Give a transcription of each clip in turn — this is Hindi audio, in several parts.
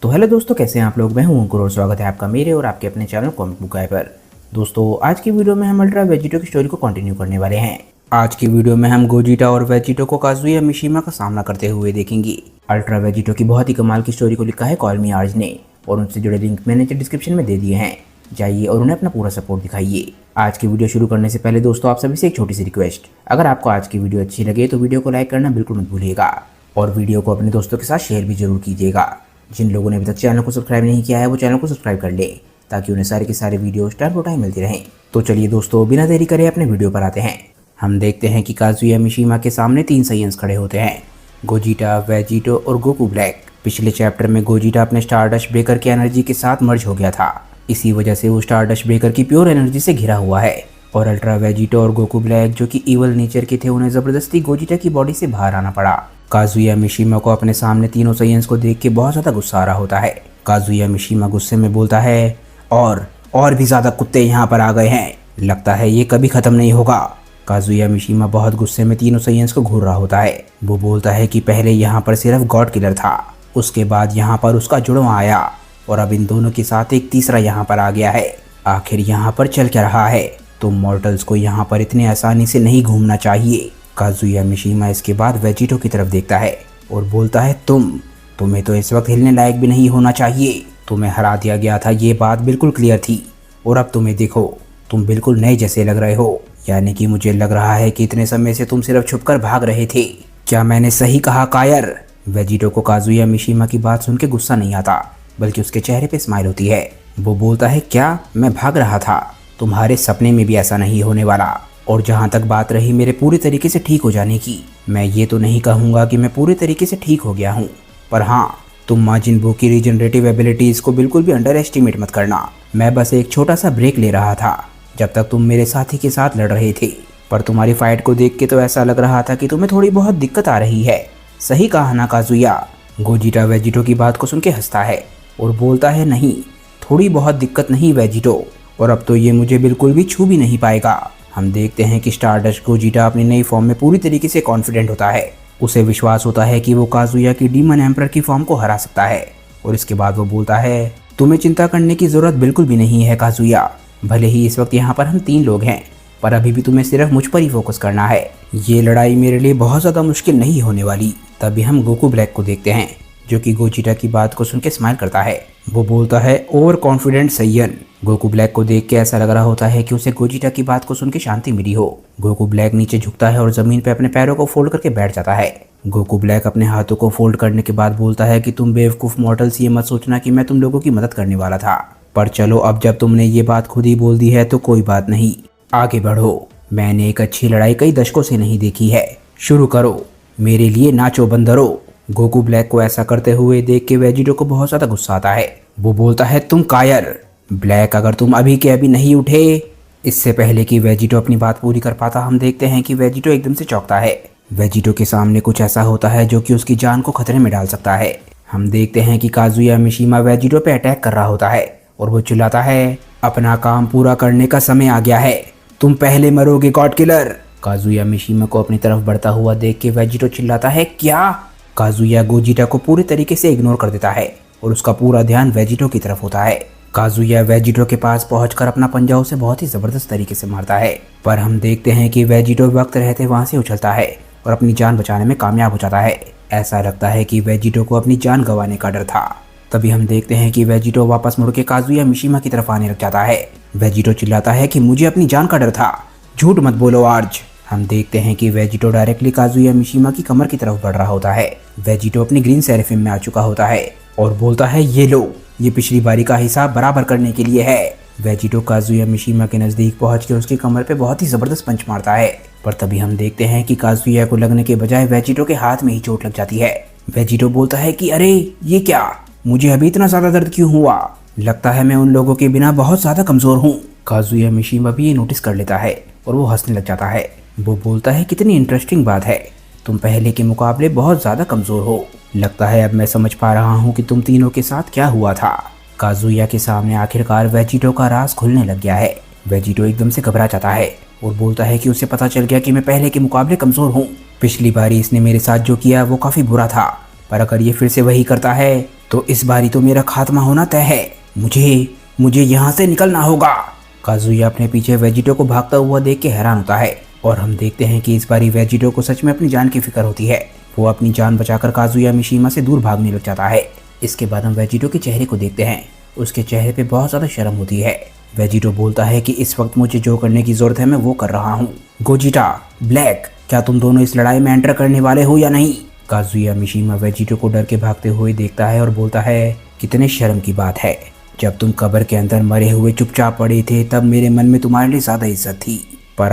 तो हेलो दोस्तों, कैसे हैं आप लोग। मैं हूं अंकुर और स्वागत है आपका मेरे और आपके अपने चैनल कॉमिक बुक गाय पर। दोस्तों, आज की वीडियो में हम अल्ट्रा वेजिटो की स्टोरी को कंटिन्यू करने वाले हैं। आज की वीडियो में हम गोजिटा और वेजिटो को काजुया मिशिमा का सामना करते हुए देखेंगे। अल्ट्रा वेजिटो की बहुत ही कमाल की स्टोरी को लिखा है कॉल मी आर्ज ने, और उनसे जुड़े लिंक मैंने डिस्क्रिप्शन में दे दिए हैं। जाइए और उन्हें अपना पूरा सपोर्ट दिखाइए। आज की वीडियो शुरू करने से पहले दोस्तों, आप सभी से एक छोटी सी रिक्वेस्ट, अगर आपको आज की वीडियो अच्छी लगे तो वीडियो को लाइक करना बिल्कुल मत भूलिएगा और वीडियो को अपने दोस्तों के साथ शेयर भी जरूर कीजिएगा। जिन लोगों ने अभी तक चैनल को सब्सक्राइब नहीं किया है वो चैनल को सब्सक्राइब कर ले, ताकि उन्हें सारे के सारे वीडियोस टाइम टू टाइम मिलती रहें। तो चलिए दोस्तों, बिना देरी करे अपने वीडियो पर आते हैं। हम देखते हैं कि काजुया मिशिमा के सामने 3 साइयंस खड़े होते हैं, गोजिटा, वेजिटो और गोकू ब्लैक। पिछले चैप्टर में गोजिटा अपने स्टारडस्ट ब्रेकर की एनर्जी के साथ मर्ज हो गया था, इसी वजह से वो स्टारडस्ट ब्रेकर की प्योर एनर्जी से घिरा हुआ है। और अल्ट्रा वेजिटो और गोकू ब्लैक, जो कि इवल नेचर के थे, उन्हें जबरदस्ती गोजिटा की बॉडी से बाहर आना पड़ा। काजुया मिशिमा को अपने सामने तीनों साइयंस को देख के बहुत ज्यादा गुस्सा आ रहा होता है। काजुया मिशिमा गुस्से में बोलता है, और भी ज्यादा कुत्ते यहाँ पर आ गए हैं, लगता है ये कभी खत्म नहीं होगा। काजुया मिशिमा बहुत गुस्से में तीनों साइयंस को घूर रहा होता है। वो बोलता है कि पहले यहाँ पर सिर्फ गॉड किलर था, उसके बाद यहाँ पर उसका जुड़वा आया, और अब इन दोनों के साथ एक तीसरा यहाँ पर आ गया है। आखिर यहाँ पर चल क्या रहा है? तुम मॉर्टल्स को यहाँ पर इतने आसानी से नहीं घूमना चाहिए। काजुया मिशिमा इसके बाद वेजिटो की तरफ देखता है और बोलता है, तुम्हें तो इस वक्त हिलने लायक भी नहीं होना चाहिए। तुम्हें हरा दिया गया था, ये बात बिल्कुल क्लियर थी, और अब तुम्हें देखो, तुम बिल्कुल नए जैसे लग रहे हो। यानी कि मुझे लग रहा है कि इतने समय से तुम सिर्फ छुपकर भाग रहे थे। क्या मैंने सही कहा कायर? वेजिटो को काजुया मिशिमा की बात सुन के गुस्सा नहीं आता, बल्कि उसके चेहरे पे स्माइल होती है। वो बोलता है, क्या मैं भाग रहा था? तुम्हारे सपने में भी ऐसा नहीं होने वाला। और जहाँ तक बात रही मेरे पूरी तरीके से ठीक हो जाने की, मैं ये तो नहीं कहूँगा कि मैं पूरी तरीके से ठीक हो गया हूँ, पर हाँ, तुम माजिन बू की रीजनरेटिव एबिलिटीज़ को बिल्कुल भी अंडर एस्टिमेट मत करना। मैं बस एक छोटा सा ब्रेक ले रहा था जब तक तुम मेरे साथी के साथ लड़ रहे थे, पर तुम्हारी फाइट को देख के तो ऐसा लग रहा था कि तुम्हें थोड़ी बहुत दिक्कत आ रही है। सही कहा ना काजुया? गोजिटा वेजिटो की बात को सुन के हंसता है और बोलता है, नहीं, थोड़ी बहुत दिक्कत नहीं वेजिटो, और अब तो ये मुझे बिल्कुल भी छू भी नहीं पाएगा। हम देखते हैं कि स्टारडस्ट गोजिटा अपनी नई फॉर्म में पूरी तरीके से कॉन्फिडेंट होता है। उसे विश्वास होता है कि वो काजुया की डीमन एम्परर की फॉर्म को हरा सकता है, और इसके बाद वो बोलता है, तुम्हें चिंता करने की जरूरत बिल्कुल भी नहीं है काजुया। भले ही इस वक्त यहाँ पर हम 3 लोग हैं, पर अभी भी तुम्हें सिर्फ मुझ पर ही फोकस करना है। ये लड़ाई मेरे लिए बहुत ज़्यादा मुश्किल नहीं होने वाली। तभी हम गोकू ब्लैक को देखते हैं, जो कि गोजिटा की बात को सुन के स्माइल करता है। वो बोलता है, over confident Saiyan. Goku black को देख के ऐसा लग रहा होता है कि उसे गोजिटा की बात को सुन के शांति मिली हो। गोकू ब्लैक नीचे झुकता है और जमीन पे अपने पैरों को फोल्ड करके बैठ जाता है। गोकू ब्लैक अपने हाथों को फोल्ड करने के बाद बोलता है कि तुम बेवकूफ मॉर्टल्स, ये मत सोचना कि मैं तुम लोगों की मदद करने वाला था, पर चलो, अब जब तुमने ये बात खुद ही बोल दी है तो कोई बात नहीं, आगे बढ़ो। मैंने एक अच्छी लड़ाई कई दशकों से नहीं देखी है, शुरू करो, मेरे लिए नाचो बंदरो। गोकू ब्लैक को ऐसा करते हुए देख के वेजिटो को बहुत ज्यादा गुस्सा आता है। वो बोलता है, तुम कायर ब्लैक, अगर तुम अभी के अभी नहीं उठे। इससे पहले कि वेजिटो अपनी बात पूरी कर पाता, हम देखते हैं कि वेजिटो एकदम से चौंकता है। वेजिटो के सामने कुछ ऐसा होता है जो कि उसकी जान को खतरे में डाल सकता है। हम देखते हैं कि काजुया मिशिमा वेजिटो पे अटैक कर रहा होता है और वो चिल्लाता है, अपना काम पूरा करने का समय आ गया है, तुम पहले मरोगे गॉड किलर। काजुया मिशिमा को अपनी तरफ बढ़ता हुआ देख के वेजिटो चिल्लाता है, क्या? काजुया गोजिटा को पूरी तरीके से इग्नोर कर देता है और उसका पूरा ध्यान वेजिटो की तरफ होता है। काजुया वेजिटो के पास पहुंचकर अपना पंजा उसे बहुत ही जबरदस्त तरीके से मारता है, पर हम देखते हैं कि वेजिटो वक्त रहते वहां से उछलता है और अपनी जान बचाने में कामयाब हो जाता है। ऐसा लगता है कि वेजिटो को अपनी जान गंवाने का डर था। तभी हम देखते हैं कि वेजिटो वापस मुड़ के काजुया मिशिमा की तरफ आने लग जाता है। वेजिटो चिल्लाता है कि मुझे अपनी जान का डर था, झूठ मत बोलो आर्ज। हम देखते हैं कि वेजिटो डायरेक्टली काजुया मिशिमा की कमर की तरफ बढ़ रहा होता है। वेजिटो अपनी ग्रीन सेरेफिम में आ चुका होता है और बोलता है, ये लो, ये पिछली बारी का हिसाब बराबर करने के लिए है। वेजिटो काजुया मिशिमा के नजदीक पहुंच के उसकी कमर पे बहुत ही जबरदस्त पंच मारता है, पर तभी हम देखते हैं कि काजुया को लगने के बजाय वेजिटो के हाथ में ही चोट लग जाती है। वेजिटो बोलता है कि अरे ये क्या, मुझे अभी इतना ज्यादा दर्द क्यों हुआ? लगता है मैं उन लोगों के बिना बहुत ज्यादा कमजोर हूँ। काजुया मिशिमा भी ये नोटिस कर लेता है और वो हंसने लग जाता है। वो बोलता है, कितनी इंटरेस्टिंग बात है, तुम पहले के मुकाबले बहुत ज्यादा कमजोर हो। लगता है अब मैं समझ पा रहा हूँ कि तुम तीनों के साथ क्या हुआ था। काजुया के सामने आखिरकार वेजिटो का राज खुलने लग गया है। वेजिटो एकदम से घबरा जाता है और बोलता है कि उसे पता चल गया कि मैं पहले के मुकाबले कमजोर हूँ। पिछली बारी इसने मेरे साथ जो किया वो काफी बुरा था, पर अगर ये फिर से वही करता है तो इस बारी तो मेरा खात्मा होना तय है। मुझे यहाँ से निकलना होगा। काजुया अपने पीछे वेजिटो को भागता हुआ देख के हैरान होता है और हम देखते हैं कि इस बारी वेजिटो को सच में अपनी जान की फिक्र होती है। वो अपनी जान बचाकर काजुया मिशीमा से दूर भागने लग जाता है। इसके बाद हम वेजिटो के चेहरे को देखते हैं। उसके चेहरे पे बहुत ज़्यादा शर्म होती है। वेजिटो बोलता है कि इस वक्त मुझे जो करने की ज़रूरत है मैं वो कर रहा हूँ। गोजिटा, ब्लैक, क्या तुम दोनों इस लड़ाई में एंटर करने वाले हो या नहीं? काजुया मिशीमा वेजिटो को डर के भागते हुए देखता है और बोलता है, कितने शर्म की बात है। जब तुम कब्र के अंदर मरे हुए चुपचाप पड़े थे तब मेरे मन में तुम्हारे लिए ज़्यादा इज्जत थी, पर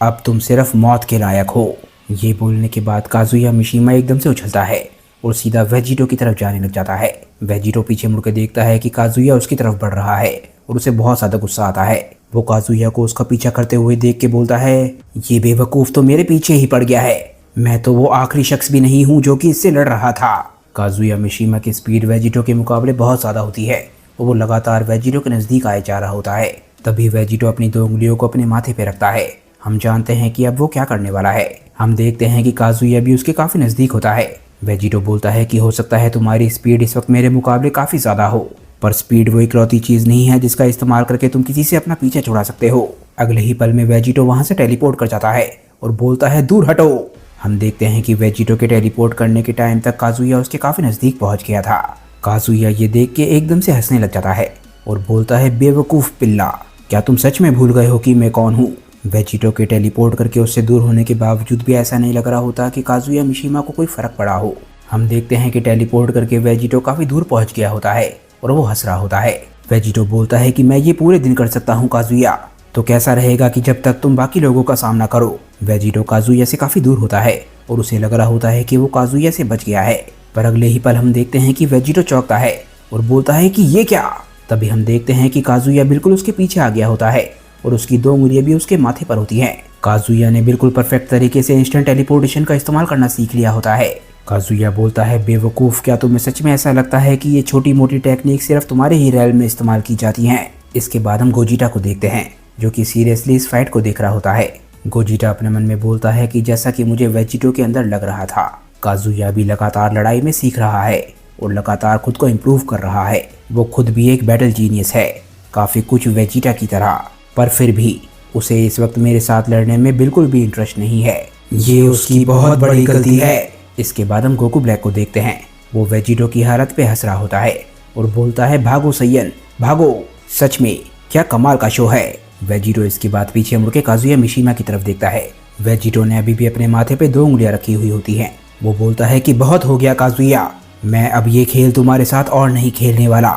अब तुम सिर्फ मौत के लायक हो। ये बोलने के बाद काजुया मिशीमा एकदम से उछलता है और सीधा वेजिटो की तरफ जाने लग जाता है। वेजिटो पीछे मुड़ के देखता है कि काजुया उसकी तरफ बढ़ रहा है और उसे बहुत ज़्यादा गुस्सा आता है। वो काजुया को उसका पीछा करते हुए देख के बोलता है, ये बेवकूफ़ तो मेरे पीछे ही पड़ गया है। मैं तो वो आखिरी शख्स भी नहीं हूँ जो कि इससे लड़ रहा था। काजुया मिशीमा की स्पीड वेजिटो के मुकाबले बहुत ज़्यादा होती है और वो लगातार वेजिटो के नज़दीक आए जा रहा होता है। तभी वेजिटो अपनी 2 उंगलियों को अपने माथे पे रखता है। हम जानते हैं कि अब वो क्या करने वाला है। हम देखते हैं कि काजुया भी उसके काफ़ी नज़दीक होता है। वेजिटो बोलता है कि हो सकता है तुम्हारी स्पीड इस वक्त मेरे मुकाबले काफ़ी ज़्यादा हो, पर स्पीड वो इकलौती चीज़ नहीं है जिसका इस्तेमाल करके तुम किसी से अपना पीछा छुड़ा सकते हो। अगले ही पल में वेजिटो वहाँ से टेलीपोर्ट कर जाता है और बोलता है, दूर हटो। हम देखते हैं कि वेजिटो के टेलीपोर्ट करने के टाइम तक काजुया उसके काफ़ी नज़दीक पहुँच गया था। काजुया ये देख के एकदम से हंसने लग जाता है और बोलता है, बेवकूफ़ पिल्ला, क्या तुम सच में भूल गए हो कि मैं कौन हूँ? वेजिटो के टेलीपोर्ट करके उससे दूर होने के बावजूद भी ऐसा नहीं लग रहा होता कि काजुया मिशीमा को कोई फ़र्क पड़ा हो। हम देखते हैं कि टेलीपोर्ट करके वेजिटो काफ़ी दूर पहुंच गया होता है और वो हंस रहा होता है। वेजिटो बोलता है कि मैं ये पूरे दिन कर सकता हूँ काजुया, तो कैसा रहेगा कि जब तक तुम बाकी लोगों का सामना करो। वेजिटो काजुया से काफ़ी दूर होता है और उसे लग रहा होता है कि वो काजुया से बच गया है, पर अगले ही पल हम देखते हैं कि वेजिटो चौंकता है और बोलता है कि ये क्या। तभी हम देखते हैं कि काजुया बिल्कुल उसके पीछे आ गया होता है और उसकी 2 उंगलियां भी उसके माथे पर होती हैं। काजुया ने बिल्कुल परफेक्ट तरीके से इंस्टेंट टेलीपोर्टेशन का इस्तेमाल करना सीख लिया होता है। काजुया बोलता है, बेवकूफ़, क्या तुम्हें सच में ऐसा लगता है कि ये छोटी मोटी टेक्निक सिर्फ तुम्हारे ही रेल में इस्तेमाल की जाती हैं? इसके बाद हम गोजिटा को देखते हैं जो कि सीरियसली इस फाइट को देख रहा होता है। गोजिटा अपने मन में बोलता है कि जैसा कि मुझे वेजिटो के अंदर लग रहा था, काजुया भी लगातार लड़ाई में सीख रहा है और लगातार खुद को इम्प्रूव कर रहा है। वो खुद भी एक बैटल जीनियस है, काफ़ी कुछ वेजिटा की तरह, पर फिर भी उसे इस वक्त मेरे साथ लड़ने में बिल्कुल भी इंटरेस्ट नहीं है। ये उसकी बहुत बड़ी गलती है। इसके बाद हम गोकू ब्लैक को देखते हैं। वो वेजिटो की हालत पे हंस रहा होता है और बोलता है, भागो सैयन भागो, सच में क्या कमाल का शो है। वेजिटो इसके बाद पीछे मुड़ के काजुया मिशीमा की तरफ देखता है। वेजिटो ने अभी भी अपने माथे पे 2 उंगलियां रखी हुई होती हैं। वो बोलता है कि बहुत हो गया काजुया, मैं अब ये खेल तुम्हारे साथ और नहीं खेलने वाला,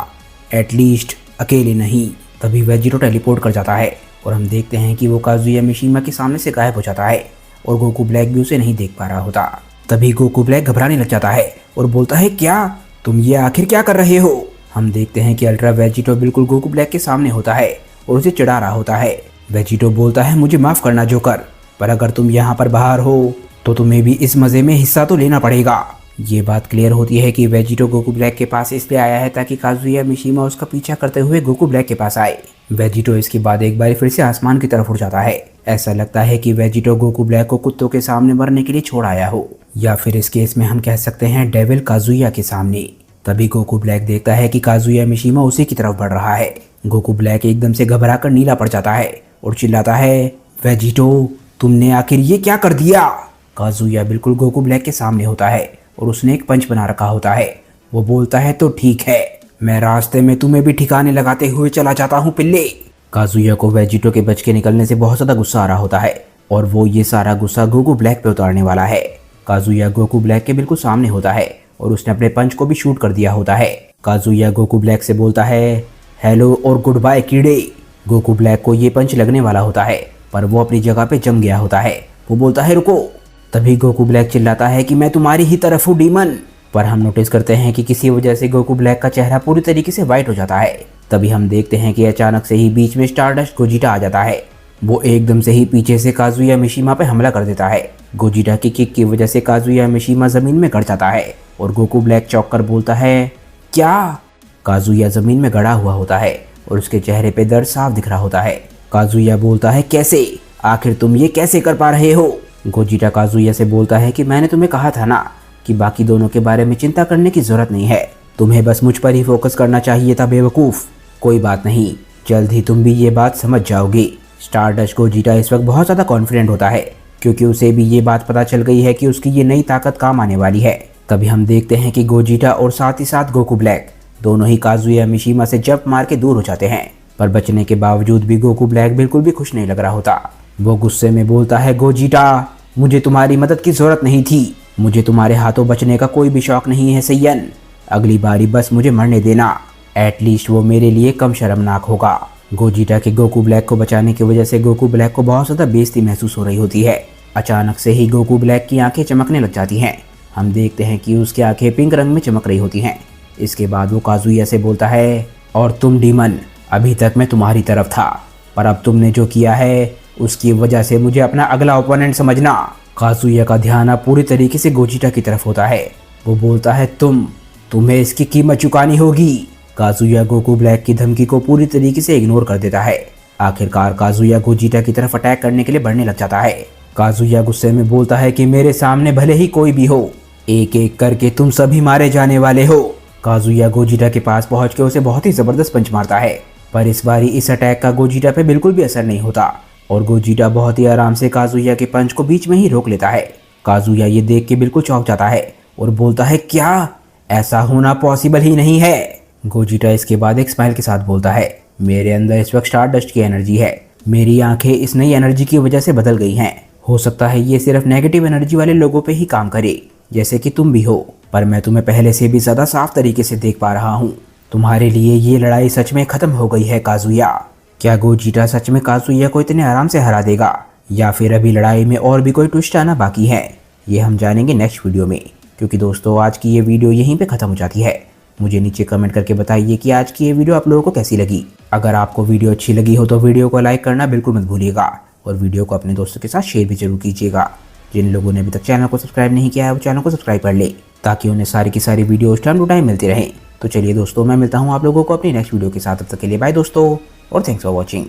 एटलीस्ट अकेले नहीं। तभी वेजिटो टेलीपोर्ट कर जाता है और हम देखते हैं कि वो काजुया मिशीमा के सामने से गायब हो जाता है और गोकू ब्लैक भी उसे नहीं देख पा रहा होता। तभी गोकू ब्लैक घबराने लग जाता है और बोलता है, क्या तुम ये आखिर क्या कर रहे हो? हम देखते हैं कि अल्ट्रा वेजिटो बिल्कुल गोकू ब्लैक के सामने होता है और उसे चिढ़ा रहा होता है। वेजिटो बोलता है, मुझे माफ़ करना जोकर, पर अगर तुम यहाँ पर बाहर हो तो तुम्हें भी इस मज़े में हिस्सा तो लेना पड़ेगा। ये बात क्लियर होती है कि वेजिटो गोकू ब्लैक के पास इसलिए आया है ताकि काजुया मिशीमा उसका पीछा करते हुए गोकू ब्लैक के पास आए। वेजिटो इसके बाद एक बार फिर से आसमान की तरफ उड़ जाता है। ऐसा लगता है कि वेजिटो गोकू ब्लैक को कुत्तों के सामने मरने के लिए छोड़ आया हो, या फिर इस केस में हम कह सकते हैं डेविल काजुया के सामने। तभी गोकू ब्लैक देखता है कि काजुया मिशीमा उसी की तरफ बढ़ रहा है। गोकू ब्लैक एकदम से घबराकर नीला पड़ जाता है और चिल्लाता है, वेजिटो तुमने आखिर ये क्या कर दिया? काजुया बिल्कुल गोकू ब्लैक के सामने होता है और उसने एक पंच बना रखा होता है। वो बोलता है, तो ठीक है, मैं रास्ते में तुम्हें भी ठिकाने लगाते हुए चला जाता हूँ पिल्ले। काजुया को वेजिटो के बच के निकलने से बहुत ज़्यादा गुस्सा आ रहा होता है और वो ये सारा गुस्सा गोकू ब्लैक पे उतारने वाला है। काजुया गोकू ब्लैक के बिल्कुल सामने होता है और उसने अपने पंच को भी शूट कर दिया होता है। काजुया गोकू ब्लैक से बोलता है, हेलो और गुड बाय कीड़े। गोकू ब्लैक को ये पंच लगने वाला होता है पर वो अपनी जगह पे जम गया होता है। वो बोलता है, रुको। तभी गोकू ब्लैक चिल्लाता है कि मैं तुम्हारी ही तरफ हूँ डीमन। पर हम नोटिस करते हैं कि किसी वजह से गोकू ब्लैक का चेहरा पूरी तरीके से वाइट हो जाता है। तभी हम देखते हैं कि अचानक से ही बीच में स्टारडस्ट गोजिटा आ जाता है। वो एकदम से ही पीछे से काजुया मिशीमा पे हमला कर देता है। गोजिटा की किक की वजह से काजुया मिशीमा जमीन में गड़ जाता है और गोकू ब्लैक चौंक कर बोलता है, क्या? काजुया जमीन में गड़ा हुआ होता है और उसके चेहरे पे दर्द साफ दिख रहा होता है। काजुया बोलता है, कैसे? आखिर तुम ये कैसे कर पा रहे हो? गोजिटा काजुया से बोलता है कि मैंने तुम्हें कहा था ना कि बाकी दोनों के बारे में चिंता करने की जरूरत नहीं है, तुम्हें बस मुझ पर ही फोकस करना चाहिए था बेवकूफ़। कोई बात नहीं, जल्द ही तुम भी ये बात समझ जाओगे। स्टारडस्ट गोजीटा इस वक्त बहुत ज़्यादा कॉन्फिडेंट होता है क्योंकि उसे भी ये बात पता चल गई है कि उसकी ये नई ताकत काम आने वाली है। तभी हम देखते हैं कि गोजीटा और साथ ही साथ गोकू ब्लैक दोनों ही काजुया मिशीमा से जंप मार के दूर हो जाते हैं। पर बचने के बावजूद भी गोकू ब्लैक बिल्कुल भी खुश नहीं लग रहा होता। वो गुस्से में बोलता है, गोजीटा मुझे तुम्हारी मदद की जरूरत नहीं थी, मुझे तुम्हारे हाथों बचने का कोई भी शौक नहीं है सैयन। अगली बारी बस मुझे मरने देना, एटलीस्ट वो मेरे लिए कम शर्मनाक होगा। गोजीटा के गोकू ब्लैक को बचाने की वजह से गोकू ब्लैक को बहुत ज़्यादा बेइज्जती महसूस हो रही होती है। अचानक से ही गोकू ब्लैक की आंखें चमकने लग जाती हैं। हम देखते हैं कि उसकी आंखें पिंक रंग में चमक रही होती हैं। इसके बाद वो काजुया से बोलता है, और तुम डीमन, अभी तक मैं तुम्हारी तरफ था, पर अब तुमने जो किया है उसकी वजह से मुझे अपना अगला ओपोनेंट समझना। काजुया का ध्यान अब पूरी तरीके से गोजीटा की तरफ होता है। वो बोलता है, तुम्हें इसकी कीमत चुकानी होगी। काजुया गोकू ब्लैक की धमकी को पूरी तरीके से इग्नोर कर देता है। आखिरकार काजुया गोजीटा की तरफ अटैक करने के लिए बढ़ने लग जाता है। काजुया गुस्से में बोलता है कि मेरे सामने भले ही कोई भी हो, एक एक करके तुम सभी मारे जाने वाले हो। काजुया गोजीटा के पास पहुंच के उसे बहुत ही जबरदस्त पंच मारता है, पर इस बारी इस अटैक का गोजीटा पे बिल्कुल भी असर नहीं होता और गोजीटा बहुत ही आराम से काजुया के पंच को बीच में ही रोक लेता है। काजुया ये देख के बिल्कुल चौंक जाता है और बोलता है, क्या ऐसा होना पॉसिबल ही नहीं है। गोजीटा इसके बाद एक स्माइल के साथ बोलता है, मेरे अंदर इस वक्त स्टारडस्ट की एनर्जी है, मेरी आंखें इस नई एनर्जी की वजह से बदल गई हैं। हो सकता है ये सिर्फ नेगेटिव एनर्जी वाले लोगों पे ही काम करे, जैसे कि तुम भी हो, पर मैं तुम्हें पहले से भी ज़्यादा साफ तरीके से देख पा रहा हूँ। तुम्हारे लिए ये लड़ाई सच में ख़त्म हो गई है काजुया। क्या गोजीटा सच में काजुया को इतने आराम से हरा देगा या फिर अभी लड़ाई में और भी कोई ट्विस्ट आना बाकी है, ये हम जानेंगे नेक्स्ट वीडियो में। क्योंकि दोस्तों आज की ये वीडियो यहीं पे ख़त्म हो जाती है। मुझे नीचे कमेंट करके बताइए कि आज की ये वीडियो आप लोगों को कैसी लगी। अगर आपको वीडियो अच्छी लगी हो तो वीडियो को लाइक करना बिल्कुल मत भूलिएगा और वीडियो को अपने दोस्तों के साथ शेयर भी जरूर कीजिएगा। जिन लोगों ने अभी तक चैनल को सब्सक्राइब नहीं किया है वो चैनल को सब्सक्राइब कर ले ताकि उन्हें सारी की सारी वीडियोस टाइम टू टाइम मिलती रहें। तो चलिए दोस्तों, मैं मिलता हूँ आप लोगों को अपनी नेक्स्ट वीडियो के साथ। तब तक के लिए बाय दोस्तों और थैंक्स फॉर वॉचिंग।